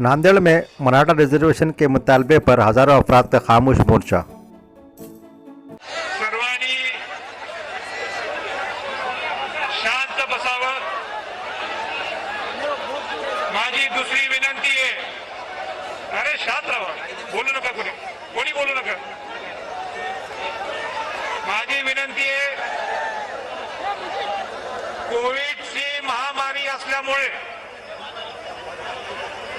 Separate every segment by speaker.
Speaker 1: नांदेड़ में मराठा रिजर्वेशन के मुतालबे पर हजारों अफराद का खामोश मोर्चा।
Speaker 2: सर्वांनी शांत बसावं। माझी दुसरी विनंती आहे, अरे शांत राहा, बोलू नका, कोणी बोलू नका। माझी विनंती आहे, कोविडची महामारी असल्यामुळे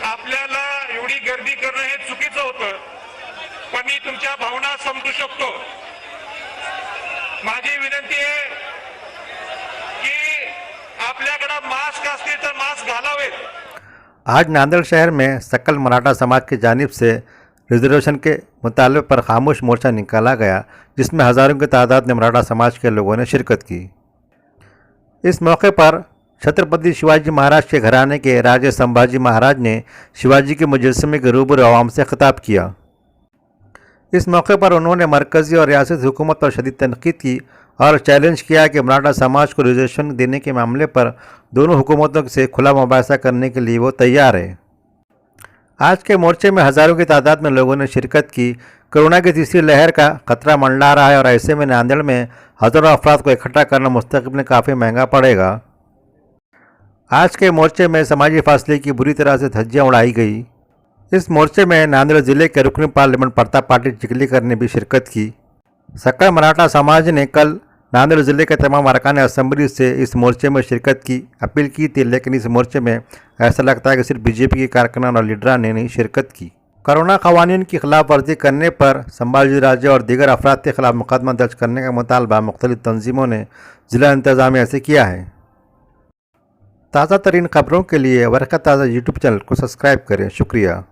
Speaker 2: आपल्याला एवढी गर्दी करणं हे चुकीचं होतं, पण मी तुमच्या भावना समजू शकतो। माझी विनंती आहे की आपल्याकडे मास्क असतील तर मास्क घालावेत।
Speaker 1: आज नांदेड़ शहर में सकल मराठा समाज की जानिब से रिजर्वेशन के मुतालबे पर खामोश मोर्चा निकाला गया, जिसमें हज़ारों की तादाद में मराठा समाज के लोगों ने शिरकत की। इस मौके पर छत्रपति शिवाजी महाराज के घराने के राजे संभाजी महाराज ने शिवाजी के मुजस्समे के रूबरू आवाम से खिताब किया। इस मौके पर उन्होंने मरकज़ी और रियासती हुकूमत पर शदीद तनकीद की और चैलेंज किया कि मराठा समाज को रिजर्वेशन देने के मामले पर दोनों हुकूमतों से खुला मुबाहिसा करने के लिए वो तैयार है। आज के मोर्चे में हज़ारों की तादाद में लोगों ने शिरकत की। कोरोना की तीसरी लहर का खतरा मंडरा रहा है और ऐसे में नांदेड़ में हज़ारों अफराद को इकट्ठा करना मुस्तक़बिल में काफ़ी महंगा पड़ेगा। आज के मोर्चे में समाजी फासले की बुरी तरह से धज्जियां उड़ाई गई। इस मोर्चे में नांदेड़ जिले के रुकन पार्लियामेंट प्रताप पाटिल चिखलीकर ने भी शिरकत की। सकल मराठा समाज ने कल नांदेड़ जिले के तमाम अरकान असम्बली से इस मोर्चे में शिरकत की अपील की थी, लेकिन इस मोर्चे में ऐसा लगता है कि सिर्फ बीजेपी के कारकुनान और लीडरान ने नहीं शिरकत की। कोरोना कवानीन की खिलाफ वर्जी करने पर संभाजी राजे और दीगर अफराद के खिलाफ मुकदमा दर्ज करने का मुतालबा मुख्तलिफ तंजीमों ने जिला इंतजामिया से किया है। ताज़ा तरीन खबरों के लिए वरक़त ताज़ा यूट्यूब चैनल को सब्सक्राइब करें। शुक्रिया।